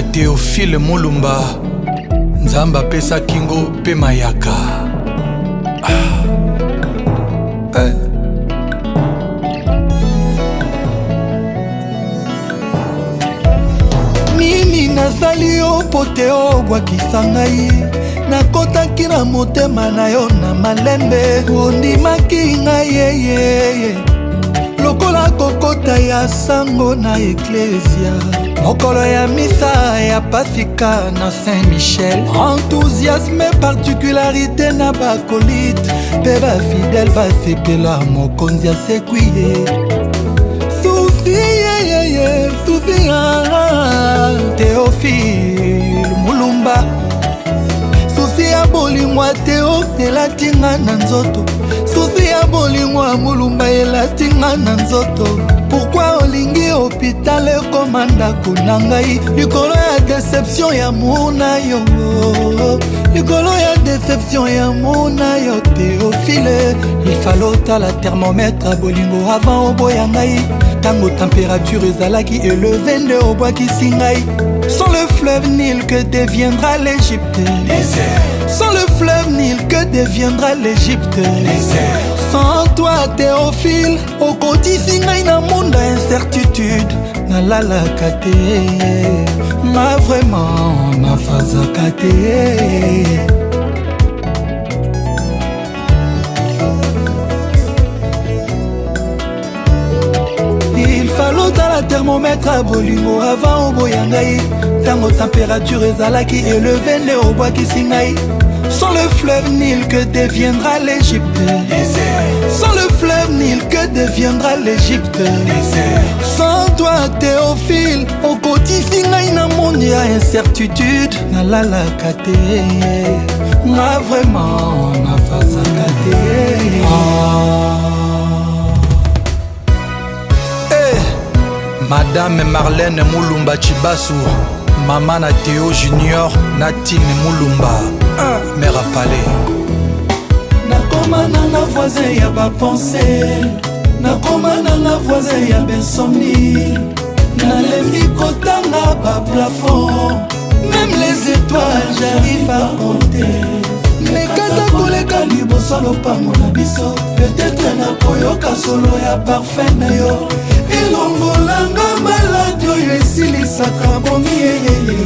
Théophile Mulumba Nzamba pesa kingo pe mayaka. Nini nazali yo pote obwakisa ngai, nakotaki na motema na yo na malembe, ondimaki ngai yeyeye lokola kokota ya sango na eklesia, mokolo ya misa ya Pasika na Saint-Michel. Enthousiasme particularité na bakolite mpe bafidèle basepela mokonzi asekwiye. Sufi yeyeye sufi Théophile Mulumba, sufi ya bolingwa Théo elatinga na nzoto, sufi ya bolingwa Mulumba elatinga na nzoto. Pourquoi olingi hôpital ekoma ndako na ngai, likolo ya déception ya mona yo, likolo ya déception ya mona yo Théophile. Il fallait otala thermomètre bolingo avant oboya ngai, tango température ezalaki élevée nde obwakisi ngai. Sans le fleuve Nil que deviendra l'Égypte, sans le fleuve Nil que deviendra l'Égypte. Sans toi Théophile okotisi ngai na monde incertitude, nalalaka te ma vraiment nafazaka te. Il fallait dans la thermomètre à bolingo avant oboya ngai, tango température ezalaki élevée nde obwakisi ngai. Sans le fleuve Nil que deviendra l'Égypte, sans le fleuve Nil que deviendra l'Égypte. Sans toi Théophile okotisi ngai na monde ya incertitude, nalalaka te na vraiment nafazaka te. Madame Marlène Mulumba Chibasu, Maman na Théo Junior, Natine Mulumba, mère à palais. Nakoma nanga voisin ya ba pensée, nakoma nanga voisin ya bensomni, nalembi kotanga ba plafond, même les étoiles j'arrive à compter. Nekata koleka liboso lopango na biso, peut-être nakoyoka solo ya parfait na yo, elongolanga maladi oyo esilisaka bongi yeyeye.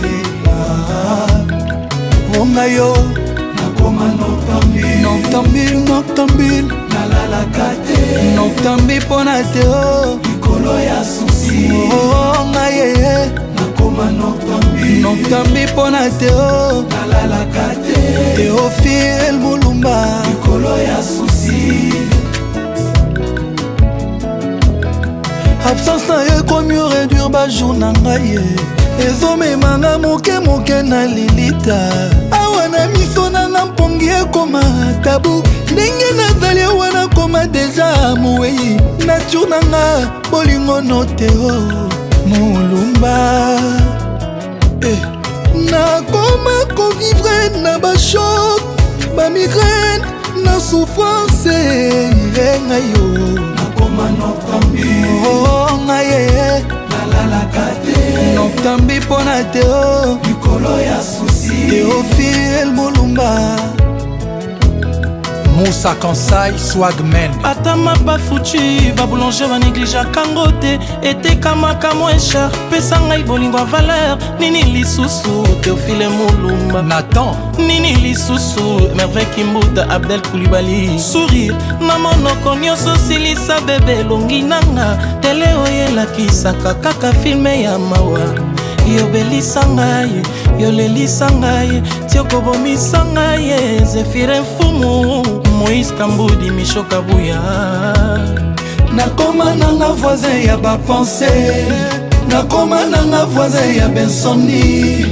Onga yo nakoma noctambile, noctambile nalalaka te, noctambile mpona Théo likolo ya susi. Onga yeye nakoma noctambile mpona Théo nalalaka te, Théophile Mulumba likolo ya susi. Absence na ye komi réduire bajour na ngai, ezomemanga moke moke na lilita. Awa na miso nanga mpongi ekoma tabu, ndenge nazali wana koma deja mowei. Nature nanga bolingo no Théo Mulumba, nakoma kovivre na bashok bamigraine na souffrance ngai yo. Ngaye nalalaka te, noctambi mpona Théo likolo ya susi. Théophile Mulumba, Moussa Kansai Swagman. Atama bafuchi baboulanger banéglige kango te, etekamaka moins cher, pesa ngai bolingo valeur. Nini lisusu Théophile Mulumba, Nathan nini lisusu Merveille Kimbuta Abdel Koulibaly. Sourire na monoko nyonso silisa bebe longi nanga, tele oyelakisaka kaka filme ya mawa. Yobelisa ngai, yolelisa ngai, tiokobomisa ngai, Zéphire Mfumu, Moïse Kambudi, Micho Kabuya. Nakoma nanga voisin ya ba pensée, nakoma nanga voisin ya bensomni,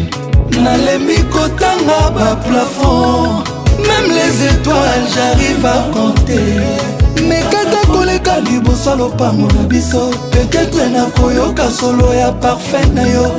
nalembi kotanga ba plafond, même les étoiles j'arrive à compter. Mekata koleka liboso lopango na biso, peut-être nakoyoka solo ya parfait na yo.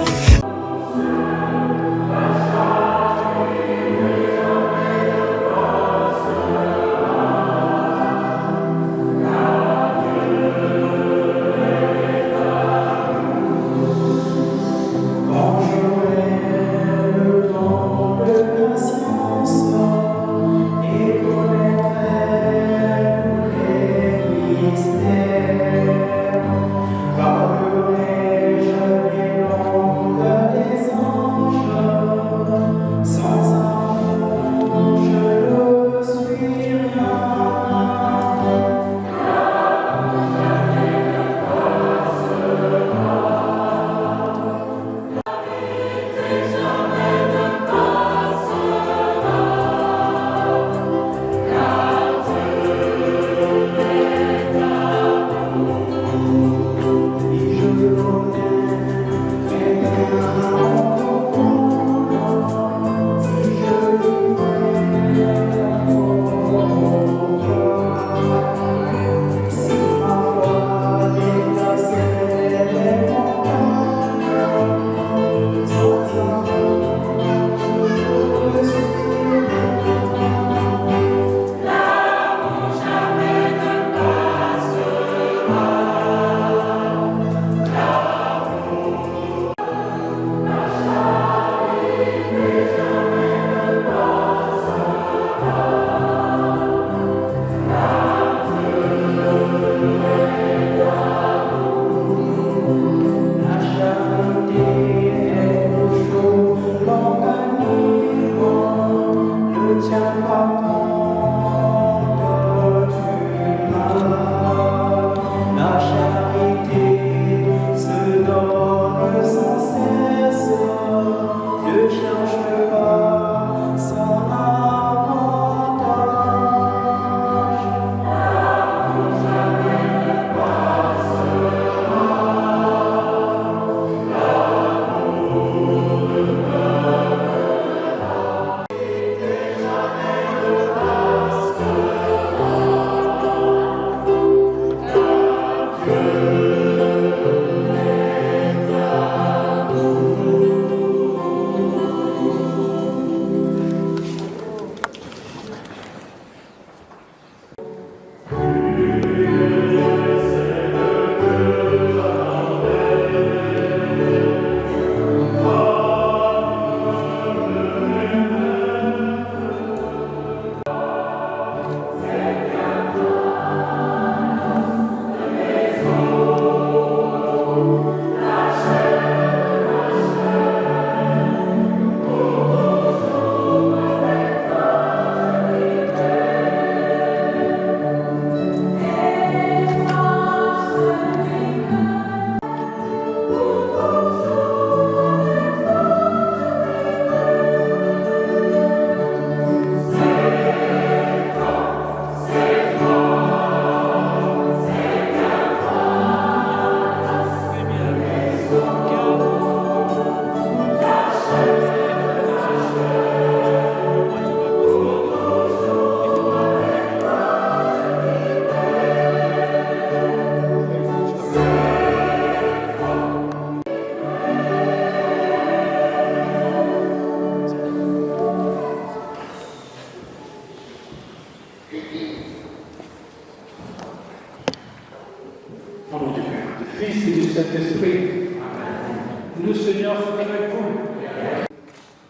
Seigneur soit avec vous.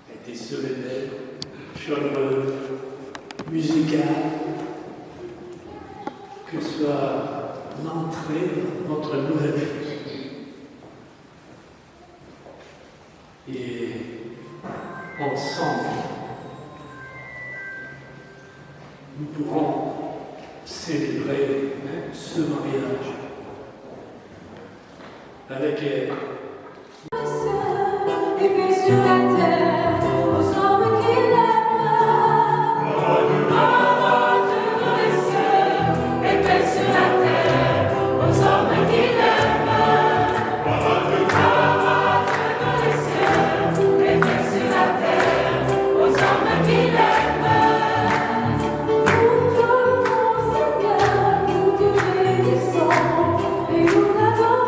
Mettez ce réveil sur le musical, que soit l'entrée dans notre nouvelle vie. Et ensemble, nous pourrons célébrer ce mariage avec Et puis sur la terre, aux hommes qui l'aiment. Dans les cieux, et puis sur la terre, aux hommes qui l'aiment. Dans les cieux, et puis sur la terre, aux hommes qui l'aiment. Nous t'adorons, Seigneur, nous te bénissons et nous t'adorons.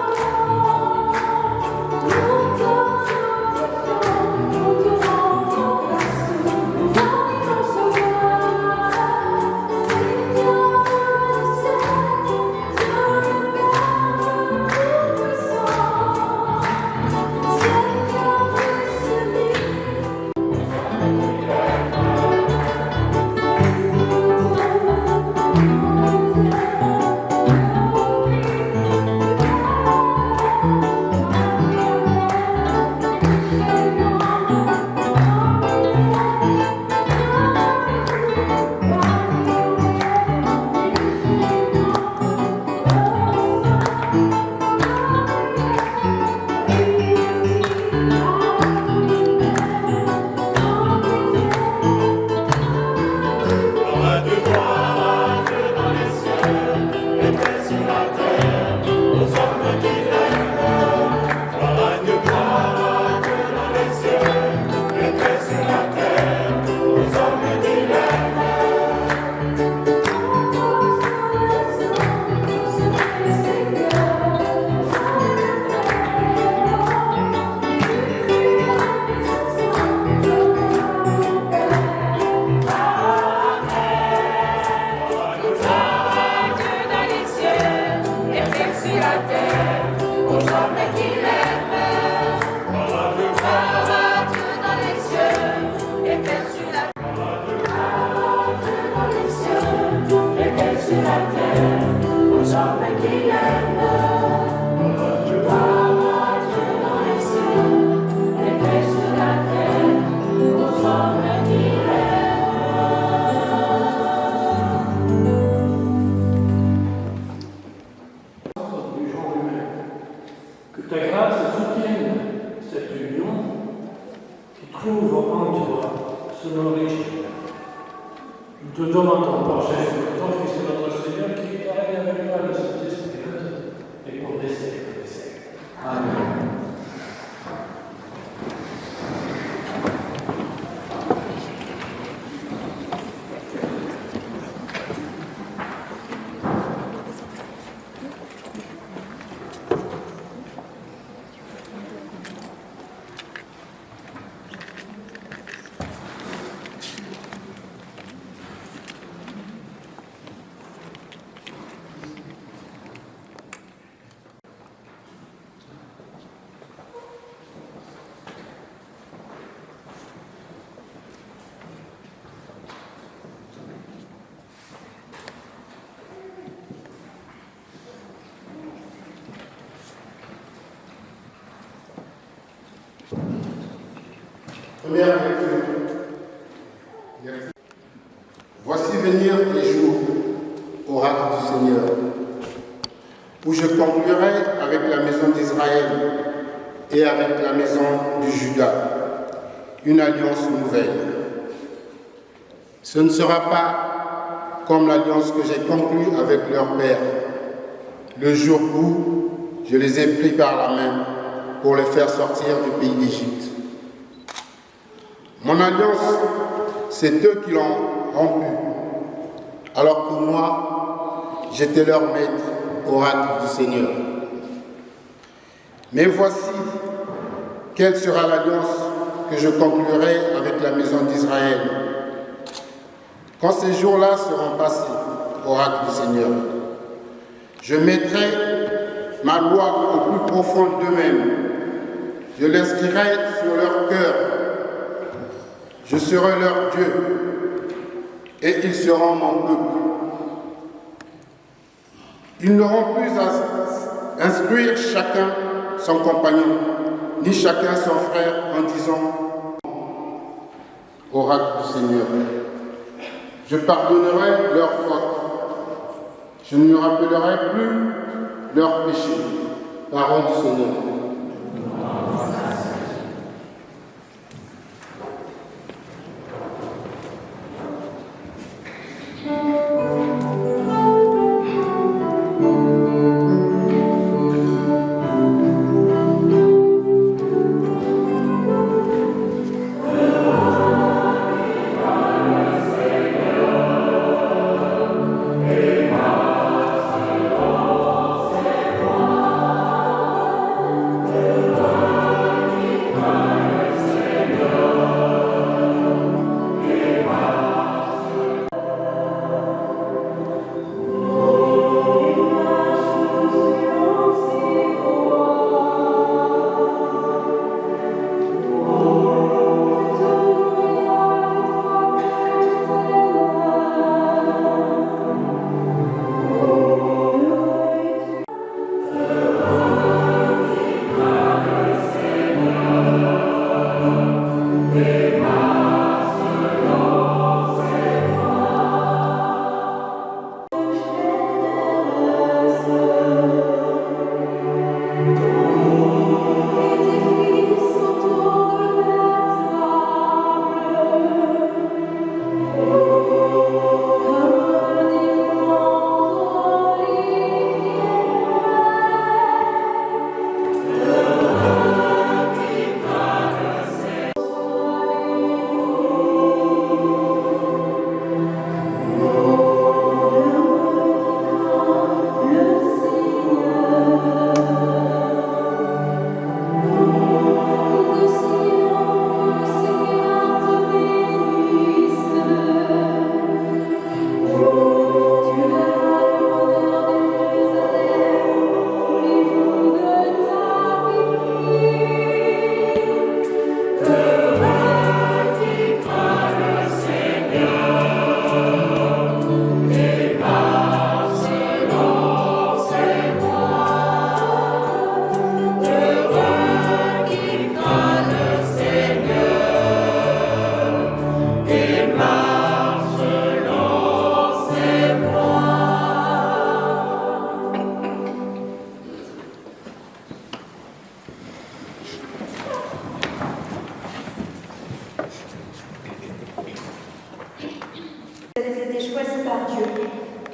Que ta grâce soutienne cette union qui trouve en toi son origine. Nous te demandons par Jésus, ton Fils et notre Seigneur, qui travaille avec toi le Saint-Esprit et pour des siècles des siècles. Amen. Première lecture. Voici venir les jours, oracle du Seigneur, où je conclurai avec la maison d'Israël et avec la maison du Juda une alliance nouvelle. Ce ne sera pas comme l'alliance que j'ai conclue avec leur père, le jour où je les ai pris par la main pour les faire sortir du pays d'Égypte. Mon alliance, c'est eux qui l'ont rompue, alors que moi, j'étais leur maître, oracle du Seigneur. Mais voici quelle sera l'alliance que je conclurai avec la maison d'Israël. Quand ces jours-là seront passés, oracle du Seigneur, je mettrai ma loi au plus profond d'eux-mêmes Je l'inscrirai sur leur cœur. Je serai leur Dieu et ils seront mon peuple. Ils n'auront plus à instruire chacun son compagnon, ni chacun son frère en disant « Oracle du Seigneur ». Je pardonnerai leurs fautes. Je ne me rappellerai plus leurs péchés. Parole du Seigneur.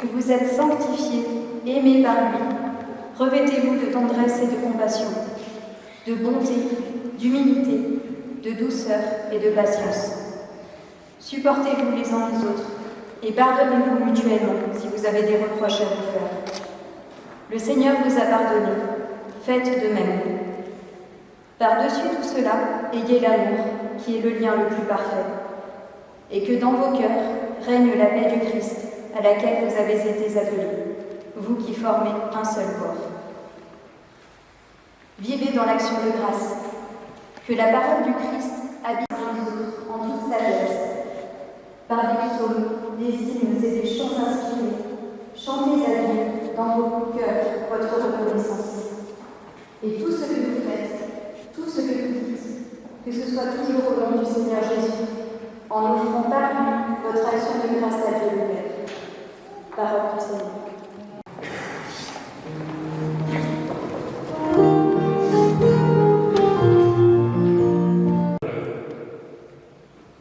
que vous êtes sanctifiés, aimés par lui. Revêtez-vous de tendresse et de compassion, de bonté, d'humilité, de douceur et de patience. Supportez-vous les uns les autres et pardonnez-vous mutuellement si vous avez des reproches à vous faire. Le Seigneur vous a pardonné, faites de même. Par-dessus tout cela, ayez l'amour, qui est le lien le plus parfait, et que dans vos cœurs règne la paix du Christ, à laquelle vous avez été appelés, vous qui formez un seul corps. Vivez dans l'action de grâce, que la parole du Christ habite en vous en toute sagesse. Par des psaumes, des hymnes et des chants inspirés, chantez à Dieu dans vos cœurs votre reconnaissance. Et tout ce que vous faites, tout ce que vous dites, que ce soit toujours au nom du Seigneur Jésus, en offrant par lui votre action de grâce à Dieu le Père. Parole du Seigneur.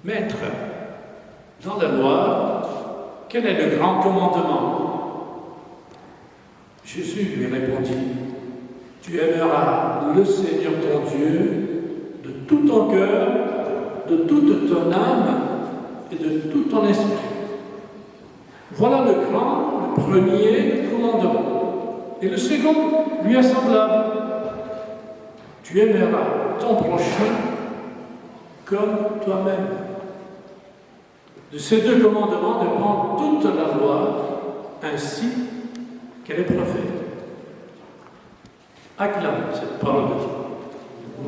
Maître, dans la loi, quel est le grand commandement? Jésus lui répondit, tu aimeras le Seigneur ton Dieu de tout ton cœur, de toute ton âme et de tout ton esprit. Voilà le grand, le premier commandement. Et le second lui est semblable. Tu aimeras ton prochain comme toi-même. De ces deux commandements dépend toute la loi, ainsi qu'elle est prophète. Acclame cette parole de Dieu.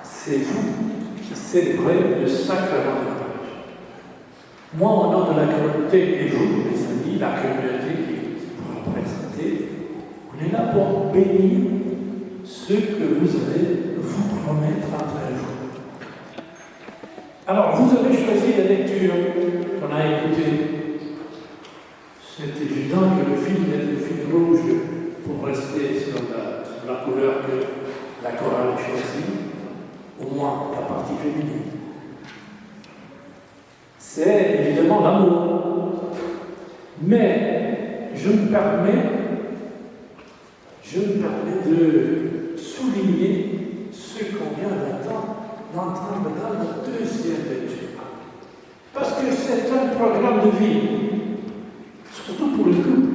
C'est vous qui célébrez le sacrement du mariage. Moi, au nom de la communauté, et vous, mes amis, la communauté qui vous représentez, on est là pour bénir ce que vous allez vous promettre après vous. Alors, vous avez choisi la lecture qu'on a écoutée. C'est évident que le fil est le fil rouge pour rester sur la couleur que la chorale a choisie, au moins la partie féminine. C'est évidemment l'amour. Mais je me permets de souligner ce qu'on vient d'entendre dans la deuxième lecture. Parce que c'est un programme de vie, surtout pour le couple.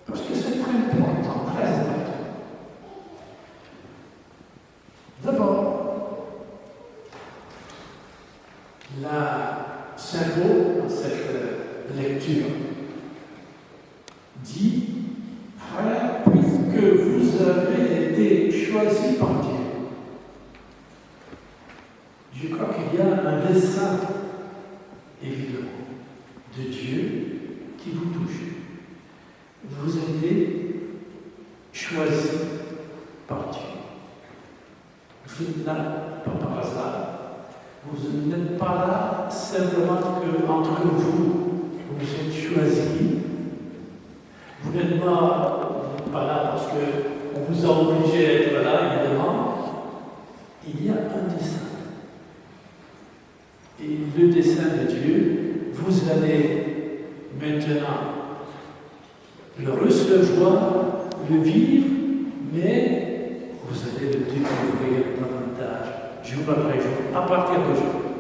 Parce que c'est très important, très important. D'abord, la symbole dans cette lecture dit: frère, puisque vous avez été choisis par Dieu, je crois qu'il y a un dessein, évidemment, de Dieu qui vous touche. Vous avez été choisis par Dieu. Vous n'êtes là pas par hasard. Vous n'êtes pas là simplement qu'entre vous, vous êtes choisis. Vous n'êtes pas là parce qu'on vous a obligé à être là, évidemment. Il y a un dessein. Et le dessein de Dieu, vous allez maintenant le recevoir, le vivre, mais vous allez le découvrir davantage, jour après jour, à partir d'aujourd'hui.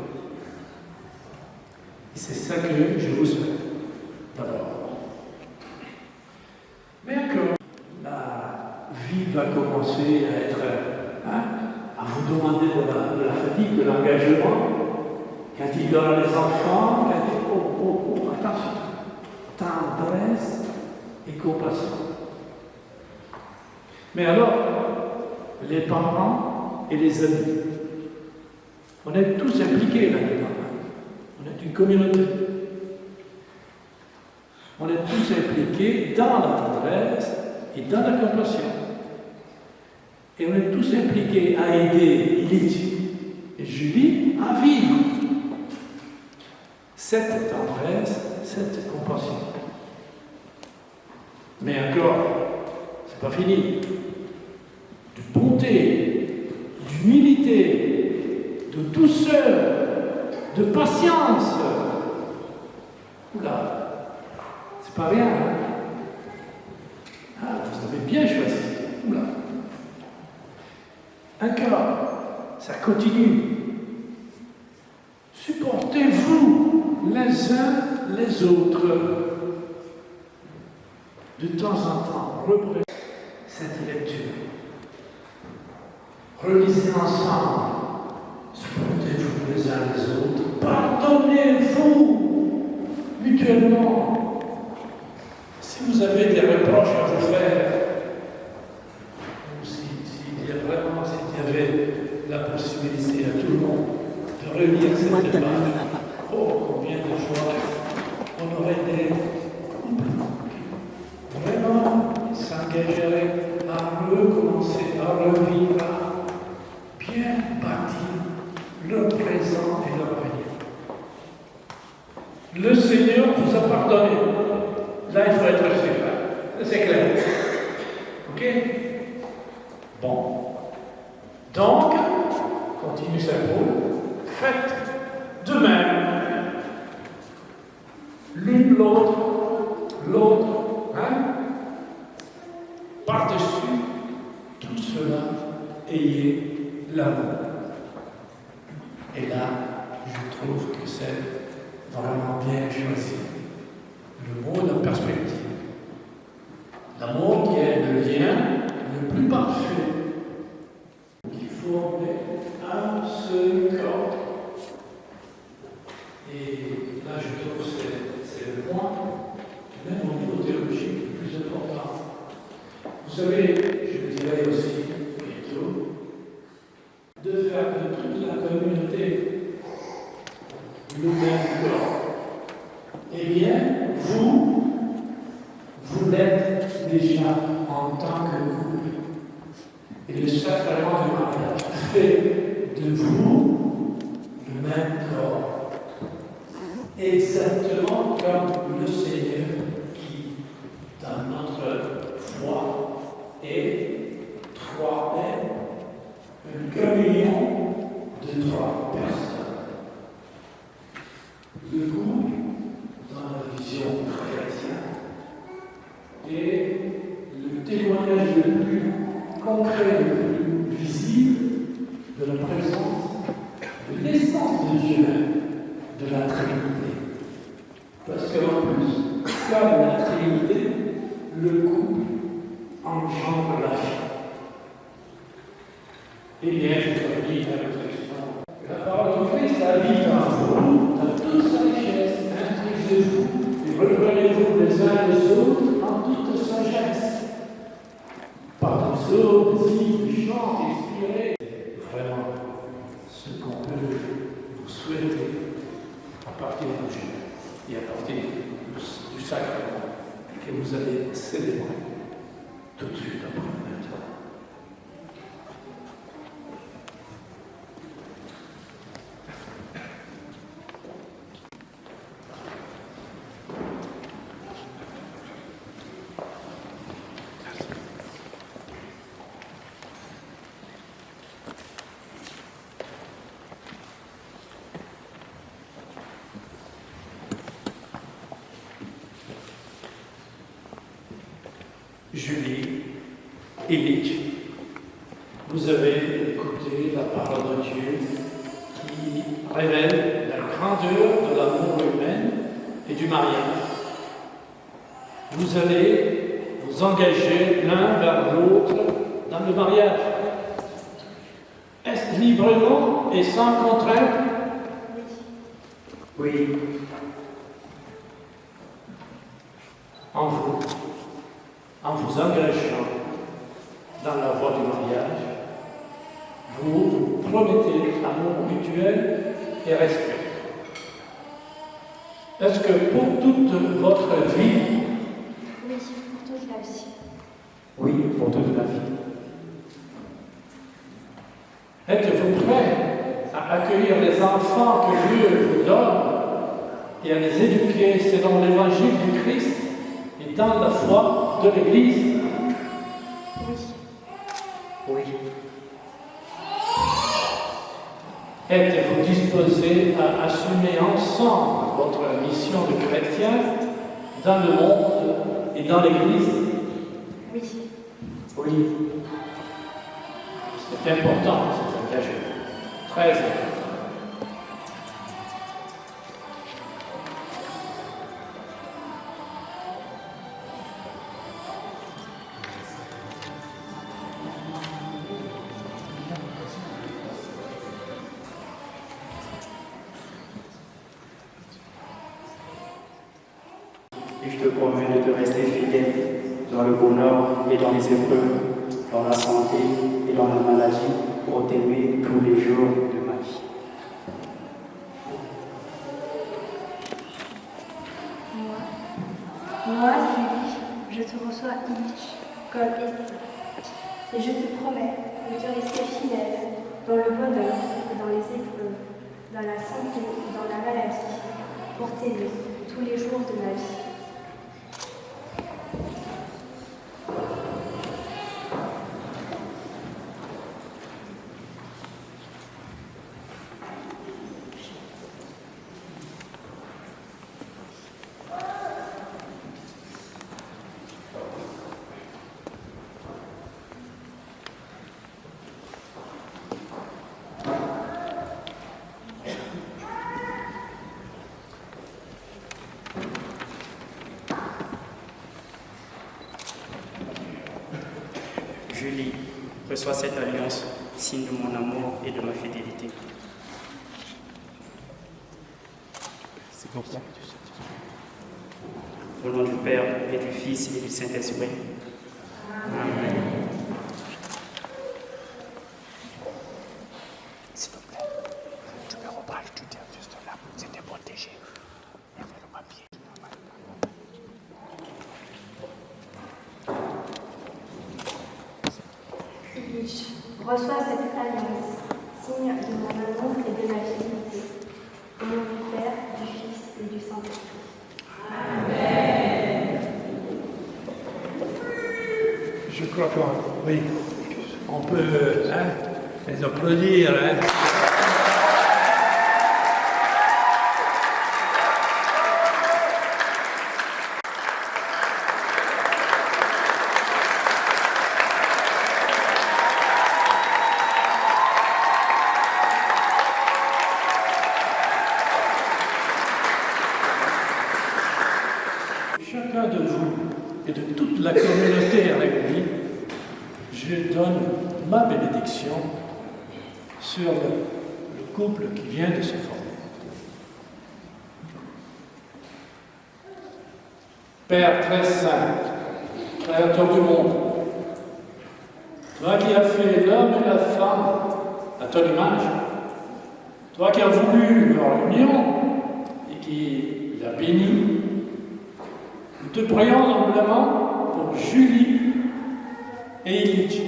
Et c'est ça que je vous souhaite, d'abord. Mais encore, la vie va commencer à être, à vous demander de la fatigue, de l'engagement. Quand il y aura les enfants, quand il attention, tendresse et compassion. Mais alors, les parents et les amis, on est tous impliqués là-dedans. On est une communauté. On est tous impliqués dans la tendresse et dans la compassion. Et on est tous impliqués à aider Lydie et Julie à vivre cette tendresse, cette compassion. Mais encore, c'est pas fini. De bonté, d'humilité, de douceur, de patience. Oula, c'est pas rien, hein? Ah, vous avez bien choisi. Oula. Encore, ça continue. Supportez-vous les uns les autres. De temps en temps, reprenez cette lecture. Relisez ensemble. Supportez-vous les uns les autres. Pardonnez-vous mutuellement. Si vous avez des reproches à vous faire, ou s'il y avait la possibilité à tout le monde de relire cette page, oh, combien de fois on aurait des vraiment s'engagerait à recommencer, à revivre, à bien bâtir le présent et l'avenir. Le Seigneur vous a pardonné. Là, il faut être sûr. C'est clair. Ok? Bon. Donc, continue Saint Paul, faites de même. L'une l'autre, par-dessus tout cela, ayez l'amour. Et là, je trouve que c'est vraiment bien choisi. Le mot de perspective. L'amour qui est le lien le plus parfait, qui forme un seul corps. Et là, je trouve savez, je le dirai aussi bientôt, de faire de toute la communauté le même corps. Eh bien, vous l'êtes déjà en tant que couple. Et le sacrement du mariage fait de vous le même corps. Exactement comme le Seigneur qui, dans notre foi, est trois êtres, une communion de trois personnes. Le couple, dans la vision chrétienne, est le témoignage le plus concret, le plus visible de la présence, de l'essence de Dieu, de la Trinité. Parce qu'en plus, comme la Trinité, le couple engendre la vie. Eh bien, je te dis à votre expression, la parole de Christ habite en vous, dans toute sa richesse, instruisez-vous et reprenez-vous les uns les autres en toute sagesse. Par des des chants inspirés. Vraiment, ce qu'on peut vous souhaiter à partir de Dieu et à partir du sacrement que vous allez célébrer tout de suite après maintenant. Julie, Élie, vous avez écouté la parole de Dieu qui révèle la grandeur de l'amour humain et du mariage. Vous allez vous engager l'un vers l'autre dans le mariage. Est-ce librement et sans contrainte? Oui. En vous engageant dans la voie du mariage, vous vous promettez amour mutuel et respect. Est-ce que pour toute votre vie? Oui, pour toute la vie. Oui, pour toute la vie. Êtes-vous prêt à accueillir les enfants que Dieu vous donne et à les éduquer selon l'évangile du Christ et dans la foi de l'Église? Oui. Êtes-vous disposés à assumer ensemble votre mission de chrétien dans le monde et dans l'Église? Oui. Oui. C'est important, cet engagement. Très important. Et je te promets de te rester fidèle dans le bonheur et dans les épreuves, dans la santé et dans la maladie, pour t'aimer tous les jours de ma vie. Moi, Julie, je te reçois Illich comme époux. Et je te promets de te rester fidèle dans le bonheur et dans les épreuves, dans la santé et dans la maladie, pour t'aimer tous les jours de ma vie. Julie, reçois cette alliance, signe de mon amour et de ma fidélité. C'est bon. Au nom du Père et du Fils et du Saint-Esprit. Amen. Illich, reçois cette alliance, signe de mon amour et de ma fidélité. Au nom du Père, du Fils et du Saint-Esprit. Amen. Je crois qu'on peut les applaudir. Chacun de vous et de toute la communauté avec lui, je donne ma bénédiction sur le couple qui vient de se former. Père très saint, Créateur du monde, toi qui as fait l'homme et la femme à ton image, toi qui as voulu leur union et qui l'as béni, nous te prions humblement pour Julie et Illich,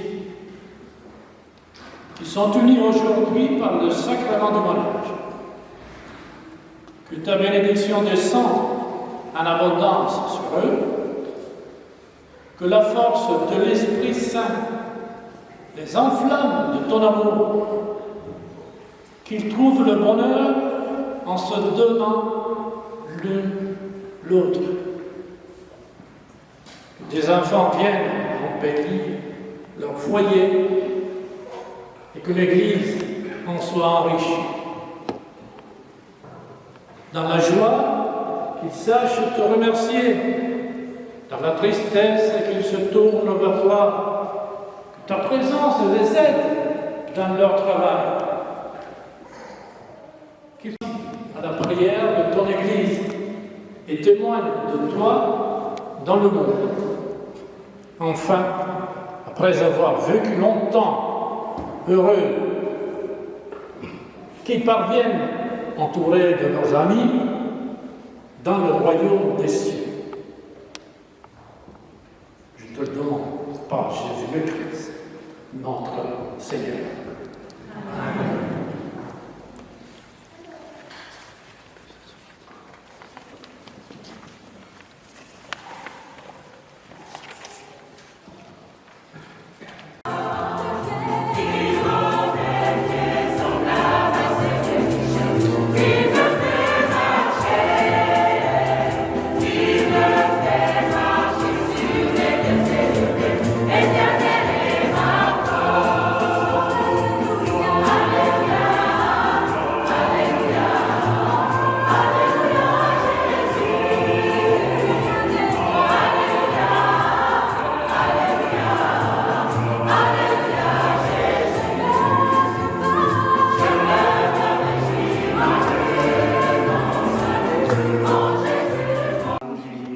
qui sont unis aujourd'hui par le sacrement du mariage. Que ta bénédiction descende en abondance sur eux, que la force de l'Esprit Saint les enflamme de ton amour, qu'ils trouvent le bonheur en se donnant l'un l'autre. Des enfants viennent embellir leur foyer et que l'Église en soit enrichie. Dans la joie, qu'ils sachent te remercier. Dans la tristesse, qu'ils se tournent vers toi. Que ta présence les aide dans leur travail. Qu'ils soient à la prière de ton Église et témoignent de toi dans le monde. Enfin, après avoir vécu longtemps heureux, qu'ils parviennent, entourés de leurs amis, dans le royaume des cieux. Je te le demande par Jésus le Christ, notre Seigneur. Amen.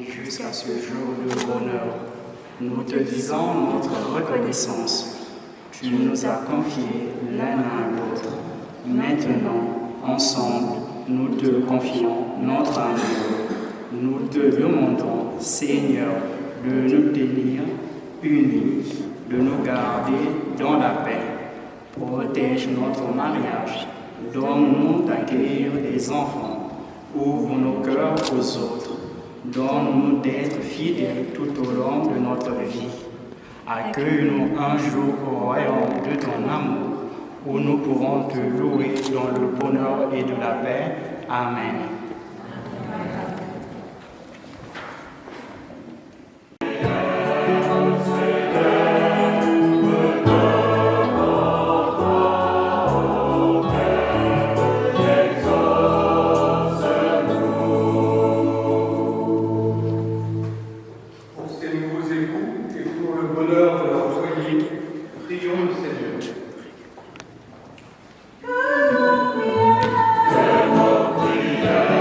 Jusqu'à ce jour de bonheur, nous te disons notre reconnaissance. Tu nous as confiés l'un à l'autre. Maintenant, ensemble, nous te confions notre amour. Nous te demandons, Seigneur, de nous tenir unis, de nous garder dans la paix. Protège notre mariage. Donne-nous d'accueillir des enfants. Ouvre nos cœurs aux autres. Donne-nous d'être fidèles tout au long de notre vie. Accueille-nous un jour au royaume de ton amour, où nous pourrons te louer dans le bonheur et de la paix. Amen. Que nos prières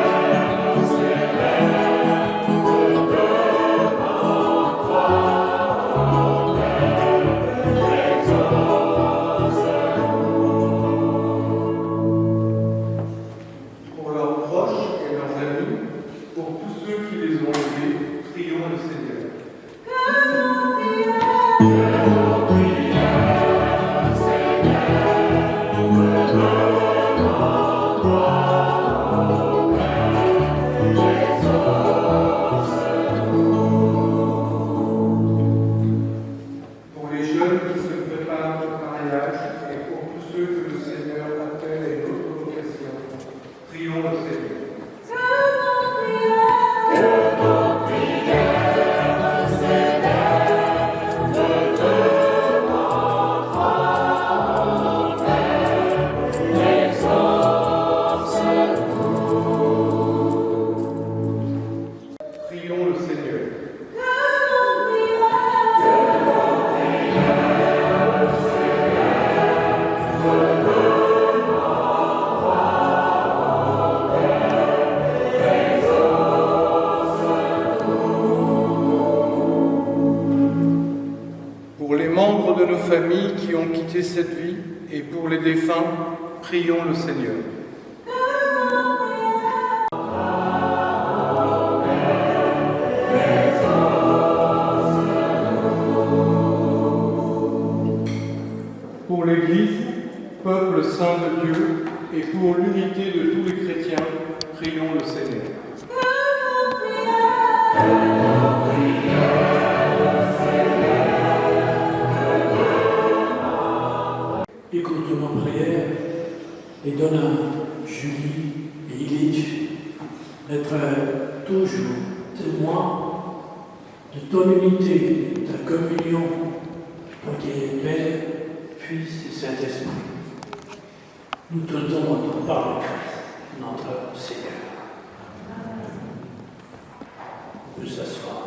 nos familles qui ont quitté cette vie et pour les défunts, prions le Seigneur. Pour l'Église, peuple saint de Dieu, et pour l'unité de tous les chrétiens, prions le Seigneur. Écoute nos prières et donne à Julie et Illich d'être toujours témoins de ton unité, de ta communion, toi qui es Père, Fils et Saint-Esprit. Nous te demandons par le Christ, notre Seigneur. On peut s'asseoir.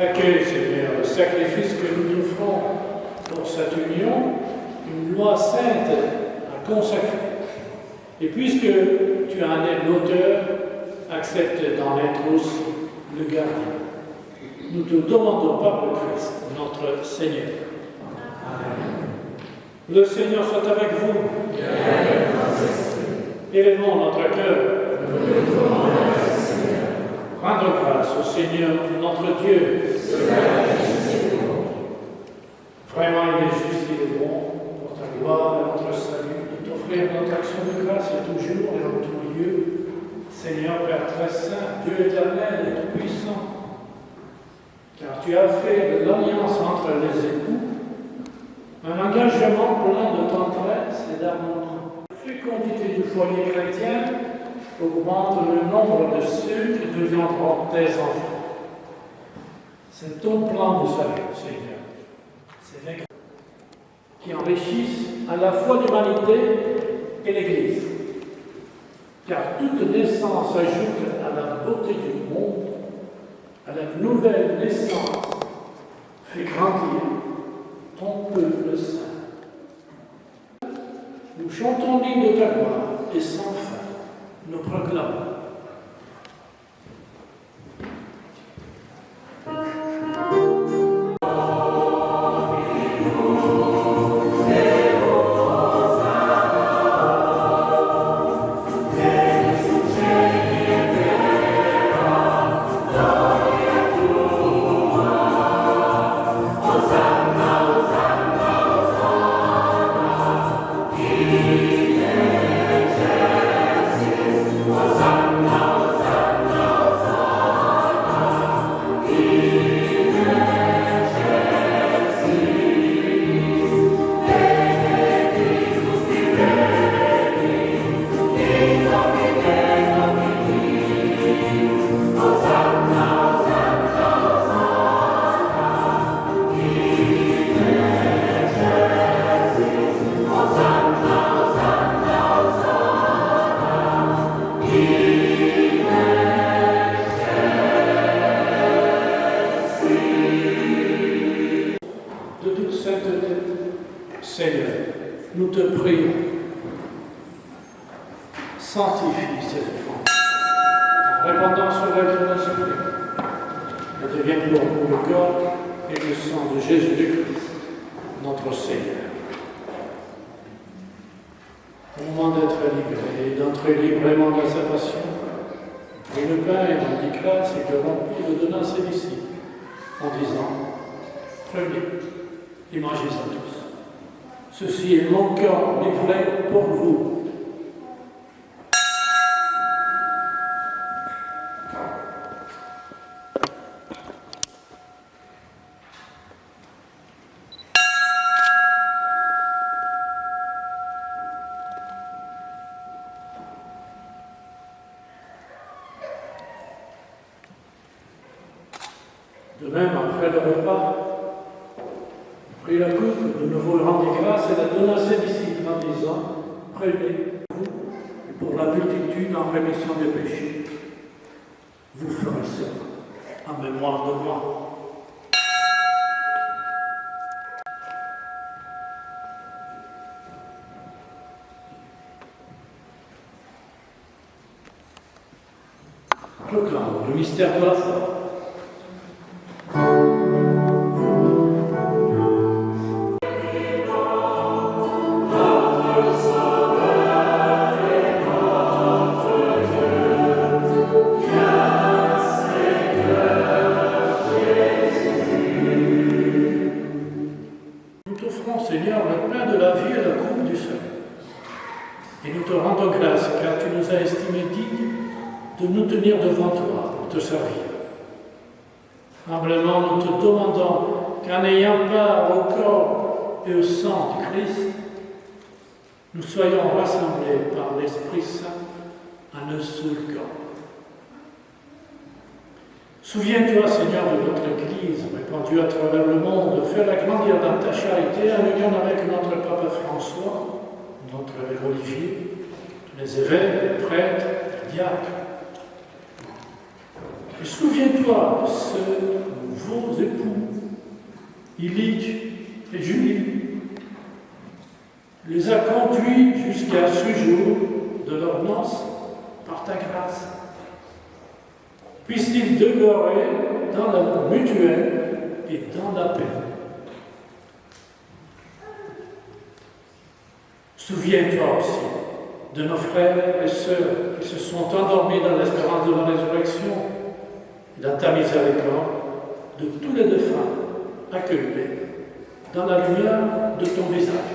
Accueille, Seigneur, le sacrifice que nous offrons pour cette union, une loi sainte à consacrer. Et puisque tu en es l'auteur, accepte d'en être aussi le gardien. Nous te demandons par le Christ, notre Seigneur. Amen. Le Seigneur soit avec vous. Élevons notre cœur. Rendre grâce au Seigneur notre Dieu. Vraiment, il est juste, il est bon, pour ta gloire et notre salut, de t'offrir notre action de grâce toujours et en tout lieu. Seigneur, Père très saint, Dieu éternel et tout-puissant, car tu as fait de l'alliance entre les époux un engagement plein de tendresse et d'amour. La fécondité du foyer chrétien augmente le nombre de ceux qui deviendront tes enfants. C'est ton plan de salut, Seigneur. C'est les qui enrichissent à la fois l'humanité et l'Église. Car toute naissance ajoute à la beauté du monde, à la nouvelle naissance, fait grandir ton peuple saint. Nous chantons l'hymne de ta gloire et sans fin nous proclamons. sanctifie ces offrandes, en répandant sur elle ton esprit, qu'elle devienne pour nous le corps et le sang de Jésus-Christ, notre Seigneur. Au moment d'être livré et d'entrer librement dans sa passion, et le pain et rendit grâce et le rompit, le donna à ses disciples, en disant, prenez et mangez-en tous. Ceci est mon corps livré pour vous. De même, après le repas, il prit la coupe, de nouveau il rendit grâce et la donna à ses disciples en disant, prenez-vous, et pour la multitude en rémission des péchés, vous ferez cela en mémoire de moi. Proclame le mystère de la foi. Seigneur, le pain de la vie et la coupe du salut. Et nous te rendons grâce car tu nous as estimés dignes de nous tenir devant toi pour te servir. Humblement, nous te demandons qu'en ayant part au corps et au sang du Christ, nous soyons rassemblés par l'Esprit Saint en un seul corps. Souviens-toi, Seigneur, de notre Église, répandue à travers le monde, fais-la grandir dans ta charité en union avec notre Papa François, notre évêque Olivier, les évêques, les prêtres, les diacres. Et souviens-toi de ceux, vos époux, Illich et Julie, les a conduits jusqu'à ce jour de leur noces par ta grâce. Puisse-t-il demeurer dans l'amour mutuel et dans la paix. Souviens-toi aussi de nos frères et sœurs qui se sont endormis dans l'espérance de la résurrection et dans ta miséricorde, de tous les défunts accueillis dans la lumière de ton visage.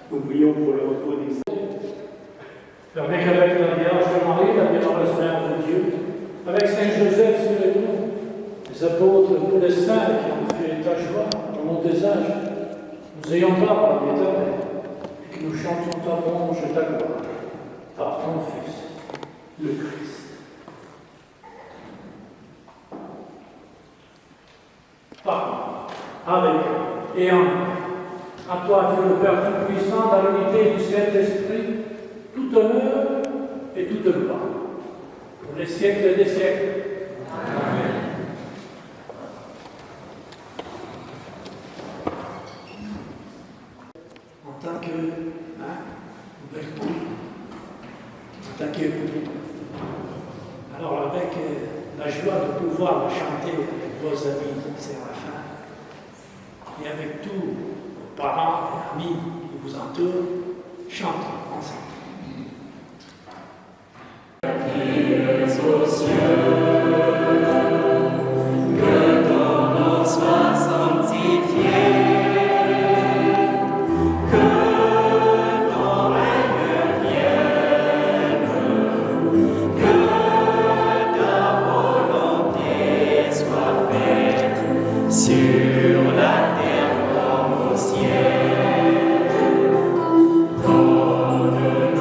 Nous prions pour le repos des saints. Permets qu'avec la Vierge Marie, la bienheureuse Mère de Dieu, avec Saint Joseph sur les tours, les apôtres, tous les saints qui ont fait ta joie au long des âges, nous ayons part par l'Éternel et que nous chantions ta louange et ta gloire par ton Fils, le Christ. Par, avec et en à toi, Dieu le Père Tout-Puissant, dans l'unité du Saint-Esprit, tout honneur et toute gloire, pour les siècles des siècles. Amen. En tant que époux, alors avec la joie de pouvoir chanter avec vos amis Séraphin et avec tous vos parents et amis qui vous entourent, chantons ensemble. Aux cieux, que ton nom soit sanctifié, que ton règne vienne, que ta volonté soit faite sur la terre comme au ciel. Donne-nous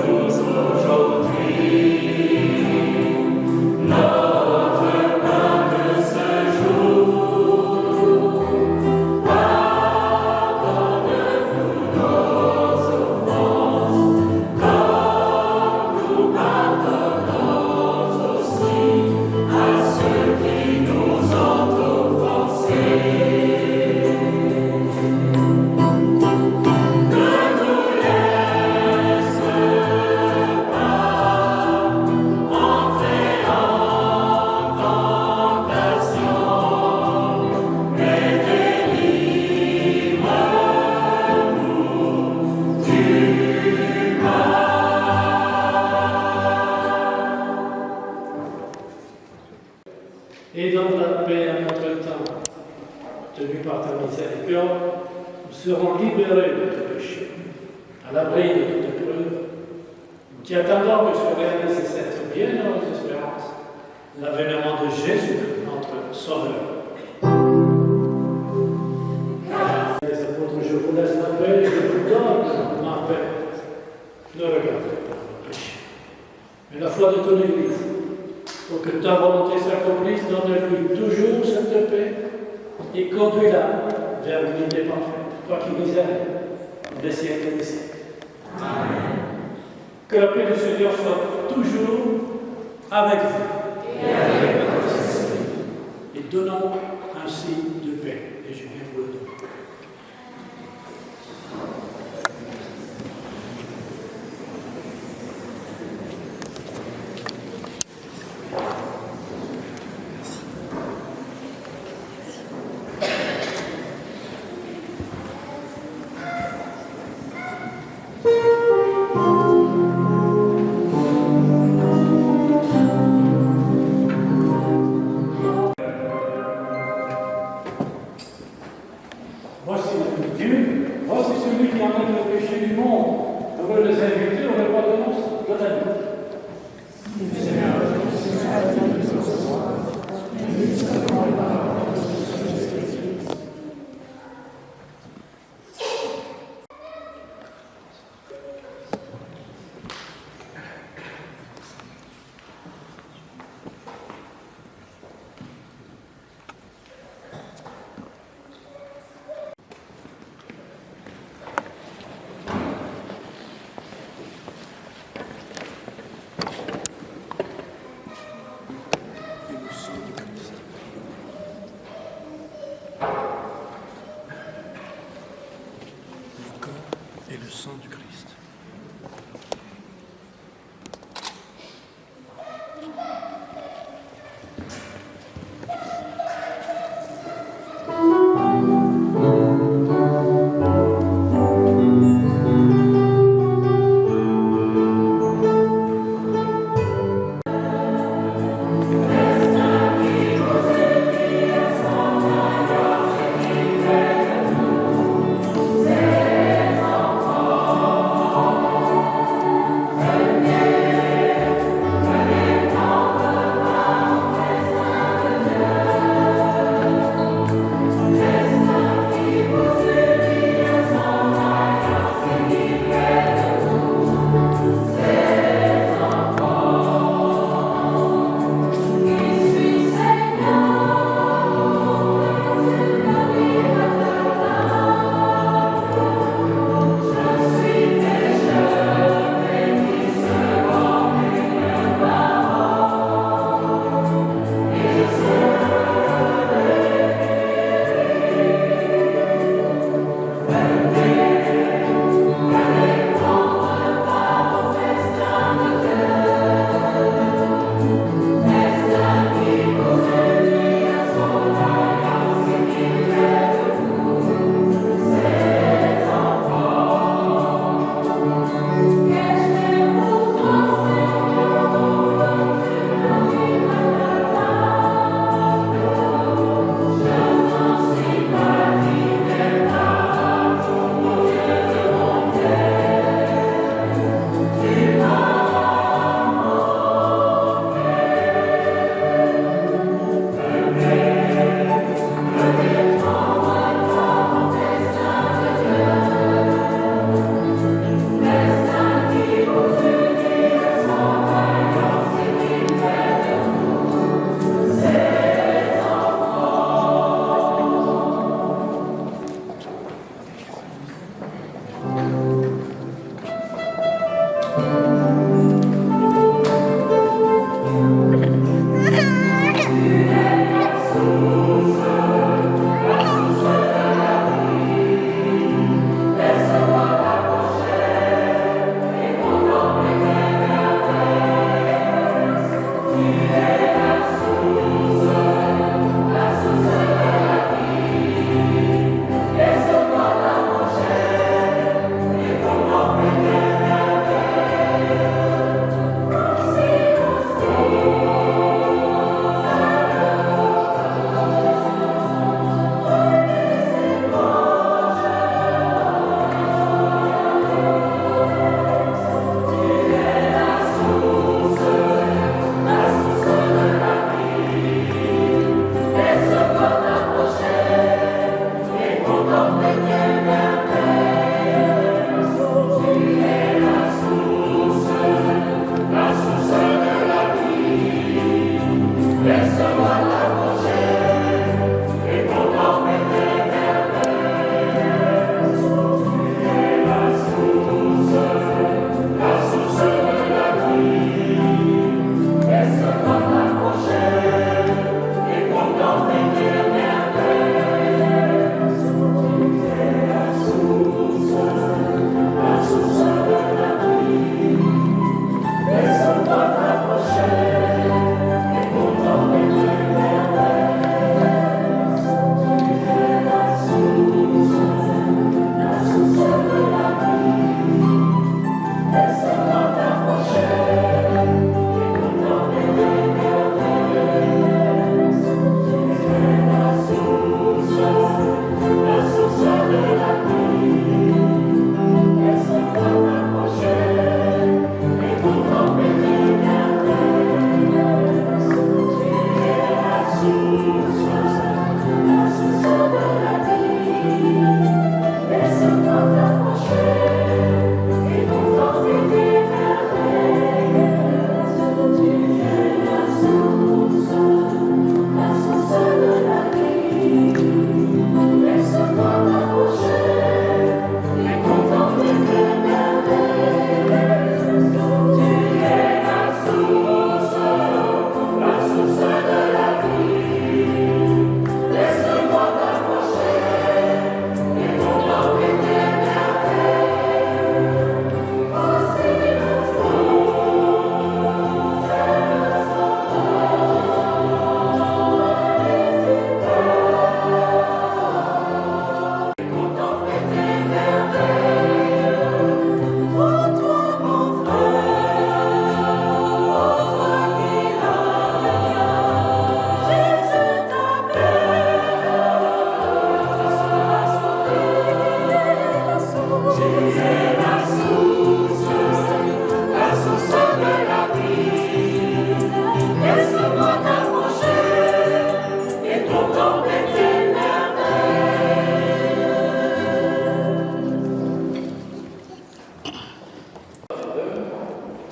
et donne la paix à notre temps. Tenu par ta miséricorde, nous serons libérés de tout péché, à l'abri de toute épreuve, qui attendons que se réalise cette bienheureuse espérance, l'avènement de Jésus, notre Sauveur. Les apôtres, je vous laisse la paix, je vous donne ma paix. Ne regardez pas vos péchés, mais la foi de ton Église, pour que ta volonté s'accomplisse, donne-lui toujours cette paix et conduis-la vers l'unité parfaite, toi qui vis des siècles et des siècles. Amen. Que la paix du Seigneur soit toujours avec vous et avec votre esprit. Et donnons un signe de paix. Et je viens vous le donner. Voici Dieu, voici celui qui enlève le péché du monde. Je veux les inviter au repas de noces de la vie. Et le sang du Christ. Amen.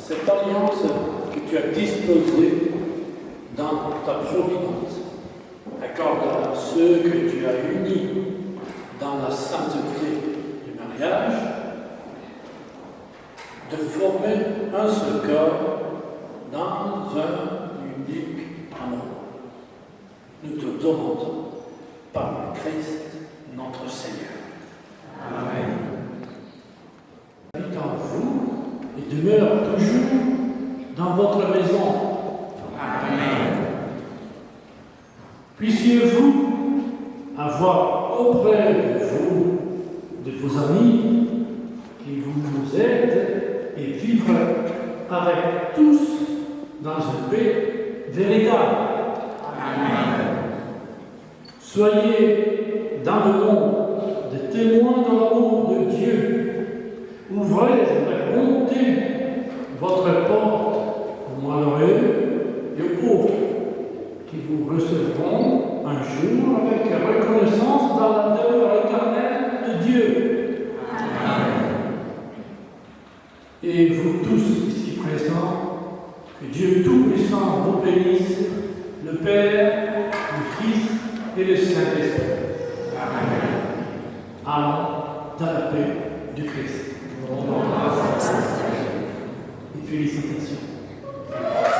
Cette alliance que tu as disposée dans ta providence, accorde à ceux que tu as unis dans la sainteté du mariage, de former un seul corps dans un unique amour. Nous te demandons par le Christ notre Seigneur. Amen. Habite en vous et demeure toujours dans votre maison. Amen. Puissiez-vous avoir auprès de vous de vos amis qui vous aident et vivre avec tous dans une paix véritable. Amen. Soyez dans le monde des témoins de l'amour de Dieu. Ouvrez avec bonté votre porte aux malheureux et aux pauvres, qui vous recevront un jour avec reconnaissance dans la demeure éternelle de Dieu. Amen. Et vous tous ici présents, que Dieu Tout-Puissant vous bénisse, le Père, le Fils et le Saint-Esprit. Amen. Allons dans la paix du Christ. Et félicitations. Amen.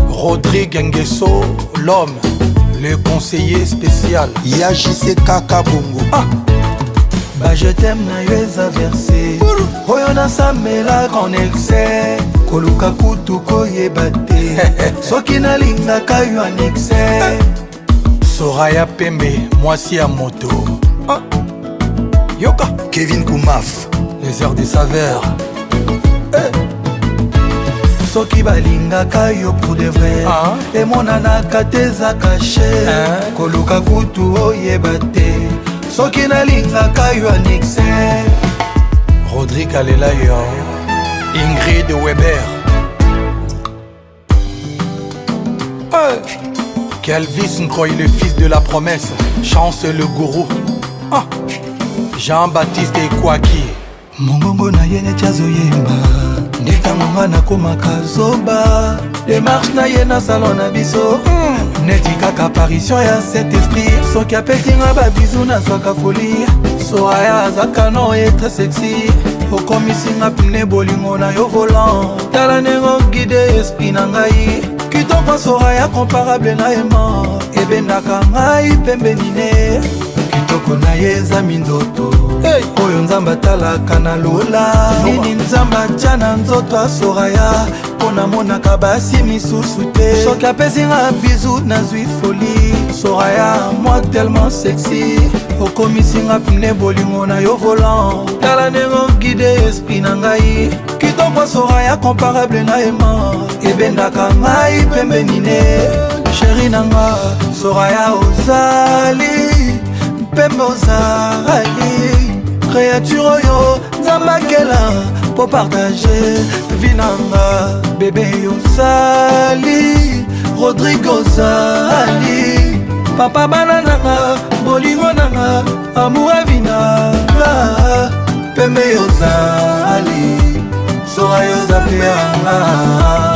Rodrigue Nguesso, l'homme, le conseiller spécial. Yajise Kaka Bongo. Bah je t'aime na yo eza versé oyo nasamela en excès koluka kutu koyeba te soki nalingaka yo en excès. Soraya Pembe, Mwasi à moto. Yoka Kevin Koumaf, les heures de saveur. soki balingaka yo pour de vrai emonanaka te eza caché koluka kutu oyeba te soki nalingaka yo en excès. Rodrigue Alelayo, Ingrid Weber. Kelvis Nkroy, le fils de la promesse. Chance le gourou. Jean-Baptiste Ekwaki. mongongo na ye neti azoyemba nde ntango nga nakomaka zoba demarche na ye na salon na biso neti kaka apparition ya cet esprit soki apesinga babizu nazwaka folie Soraya aza canon e très sexy okomisinga pne bolingo na yo volant tala ndenge ogide esprit na ngai kitoko Soraya comparable na ema ebendaka ngai pembeni ne kitoko na ye eza minzoto oyo nzambe atalaka na lola nini nzambe atya na nzoto ya Soraya mpo namonaka basi misusu te soki apesinga bizu nazwi foli Soraya moi tellement sexy okomisinga pne bolingo na yo volant tala ndenge ogide esprit na ngai kitoko Soraya comparable na ema ebendaka ngai pembeni ne sheri na nga Soraya ozali pembe ozali créature oyo nzambakela po partage vinanga bebe yozali Rodrigue ozali papa bana nanga bolingo nanga amour avinanga pembe yozali Soraya yozapeanga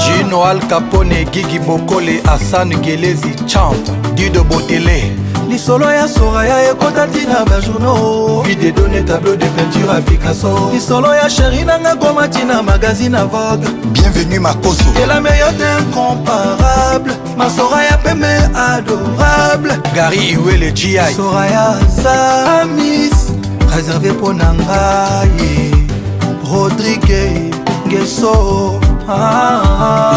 Gino Al Capone, Gigi Bokole, Hassan Gelezi chante Dido Botele. lisolo ya Soraya ekota ntina bajournaux vide donné tableau de peinture à Picasso lisolo ya sheri nanga koma ntina magazine à Vogue bienvenue Makoso et la meilleure incomparable ma Soraya pembe adorable Gary Iwele G.I. Soraya za miss réservé pour nangaye Rodrigue Nguesso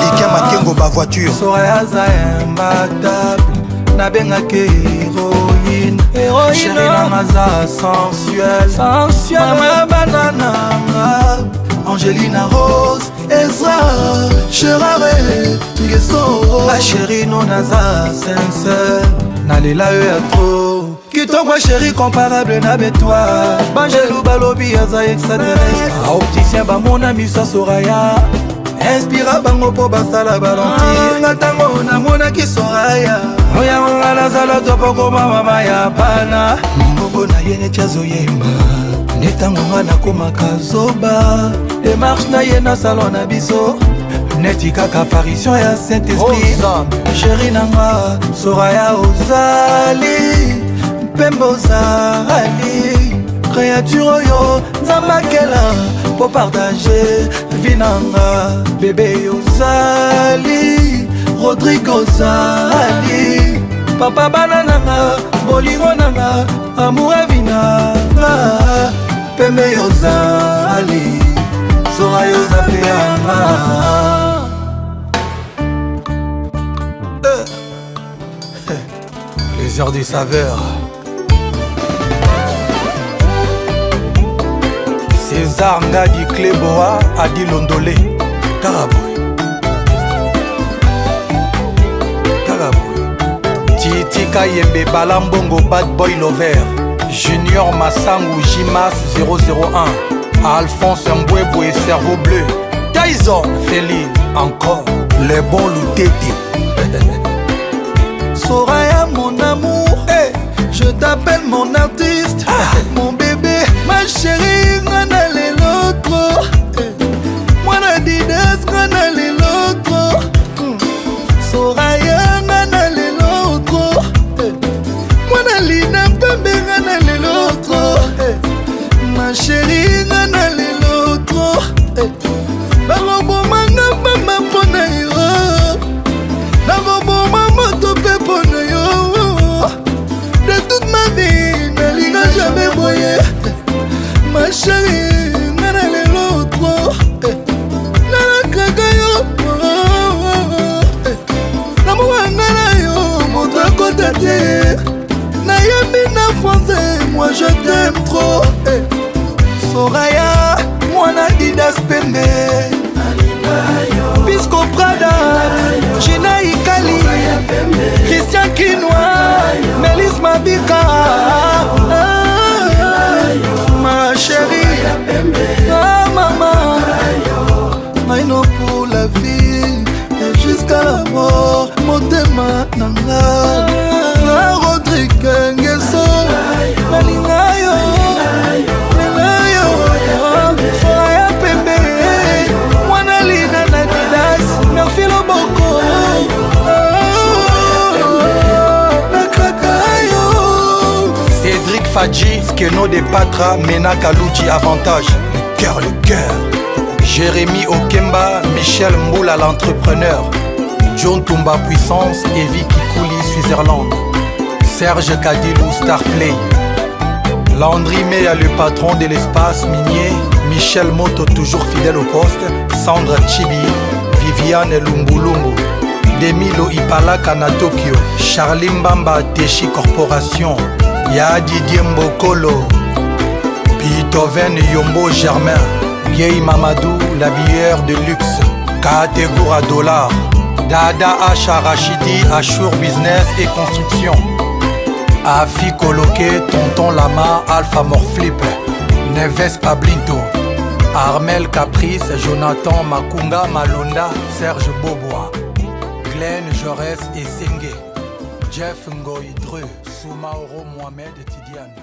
Likia Makengo ba voiture Soraya za imbattable nabengaki héroïne chéri nanga za sensuel mama banananga Angelina Rose Ezra Cherare Nguesso la chéri no naza sincère nalela yo ya tro kitoko chéri comparable na betoi bangelou balobi aza extraterrestre aopticien bamona miso Soraya inspira bango po basala balanti nga ntango namonaki Soraya oyango nga nazala topokoma mama ya bana mongongo na ye neti azoyemba nde ntango nga nakomaka zoba demarche na ye na salon na biso neti kaka apparition ya saint esprit sheri nanga Soraya ozali pembe ozali créature oyo nzambakela po partage vinanga bebe yozali Rodrigue ozali papa bana nanga bolingo nanga amour evinanga pembe yozali Soraya yozapeanga Les heures des saveurs. César Ngadi Kleboa Adi Londolé Karaboy Titi Kayembe Balambongo Bad Boy Lover Junior Massangu Jimas 001 Alphonse Mbwebwe Cerveau Bleu Tyson Feli encore les bons Louteti Soraya mon amour je t'appelle mon artiste mon bébé ma chérie ngana lelotro mwana dides ngana lelotro Soraya ngana lelotro mwana lina pembe ngana lelotro ma chérie ngana lelotro balobomanga pamba mpona yo nanga na Rodrigue Ngeso nalinga yo Faya Pembe mwana lina na Didas Merci Loboko Cédric Fadji, Skeno de Patra, Mena Kalouji Avantage. Le cœur. Jérémy Okemba, Michel Mboula l'entrepreneur. John Tumba Puissance, Evie Kikouli, Switzerland. Serge Kadilou, Starplay. Landry Mea, le patron de l'espace minier. Michel Moto, toujours fidèle au poste. Sandra Chibi, Viviane Lumbulumbu. Demilo Ipalaka na Tokyo. Charlie Mbamba, Teshi Corporation. Ya Didier Mbokolo, Beethoven Yombo Germain, Vieille Mamadou, l'habilleur de luxe, Kategoura Dollar, Dada Acha Rachidi, Achour Business et Construction, Afi Coloqué, Tonton Lama, Alpha Morflip, Neves Pablinto, Armel Caprice, Jonathan Makunga Malonda, Serge Bobois, Glenn Jaurès et Sengue, Jeff Ngoy Dreux, Soumaoro Mohamed Tidiane.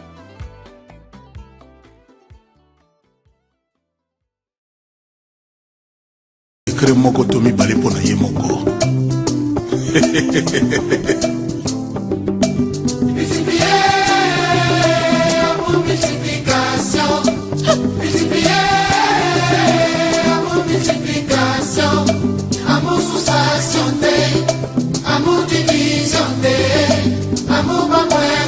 Écrit moko tomi balé pona ye moko. Amour soustraction, amour division, amour pas moins,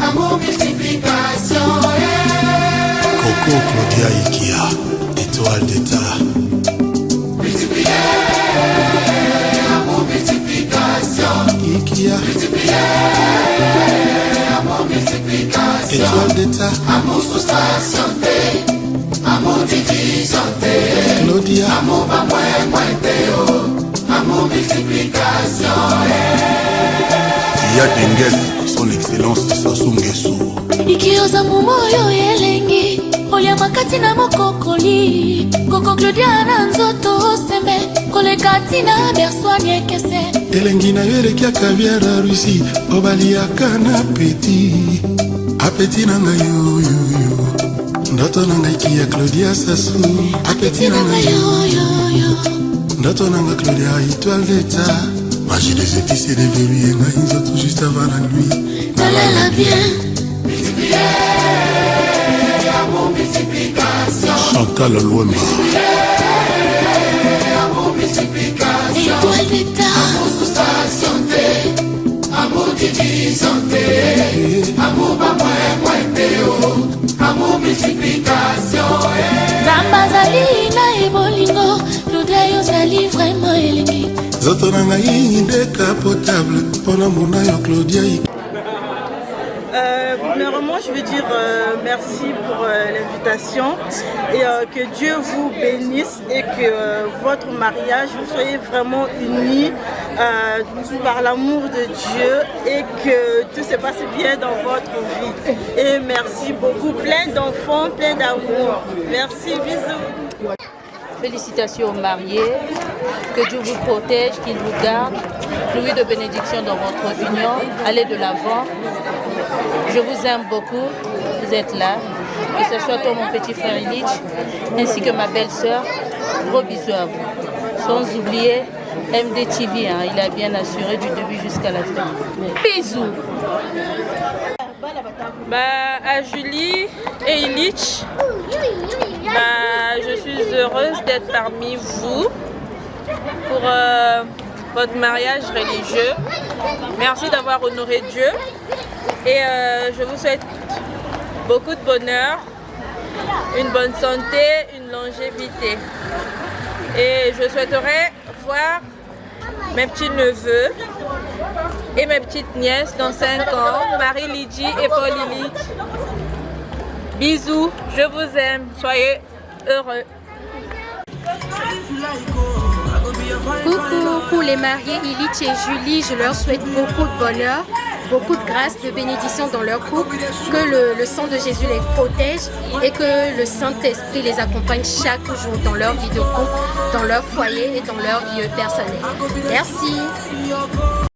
amour multiplication. Coco Claudia Ikia, étoile d'état. Multiplier, amour multiplication. Ikia, multiplier, amour multiplication. Étoile d'état. Amour soustraction, amour division, Claudia. Amour pas moins, amour multiplication. Il y a Dengues, son excellence Sassou Nguesso. Ikioza mumoyo elengi olia makati na mokokoli Koko Claudia na nzoto sembe kolekati na berswani ekese Elengi na yo elekiaka biara Russie obaliaka na peti apeti na ngai yoyoyo ndoto na ngai kia Claudia Sassou apeti na ngai yoyoyo ndoto na ngai Claudia étoile d'état magie des épices et des verrues et ngai nzoto juste avant la nuit nalala bien amour multiplication. Chantal Louema. Amour multiplication. Étoile d'état. Amour soustraction, amour division, amour pas moins, amour multiplication. Zambazali na ebolingo, Claudia yozali vraiment elengi. Zoto na ngai ndeka potable, pona mona yo Claudia. Premièrement, je veux dire merci pour l'invitation et que Dieu vous bénisse et que votre mariage, vous soyez vraiment unis par l'amour de Dieu et que tout se passe bien dans votre vie. Et merci beaucoup, plein d'enfants, plein d'amour. Merci, bisous. Félicitations aux mariés, que Dieu vous protège, qu'il vous garde, pluie de bénédiction dans votre union, allez de l'avant. Je vous aime beaucoup, vous êtes là, que ce soit toi mon petit frère Illich, ainsi que ma belle-sœur, gros bisous à vous. Sans oublier MDTV, hein, il a bien assuré du début jusqu'à la fin. Bisous. À Julie et Illich, je suis heureuse d'être parmi vous pour votre mariage religieux. Merci d'avoir honoré Dieu et je vous souhaite beaucoup de bonheur, une bonne santé, une longévité. Et je souhaiterais voir mes petits-neveux et mes petites nièces dans 5 ans, Marie Lydie et Paul Illich. Bisous, je vous aime, soyez heureux. Coucou, pour les mariés Illich et Julie, je leur souhaite beaucoup de bonheur. beaucoup de grâce, de bénédiction dans leur couple, que le sang de Jésus les protège et que le Saint-Esprit les accompagne chaque jour dans leur vie de couple, dans leur foyer et dans leur vie personnelle. Merci.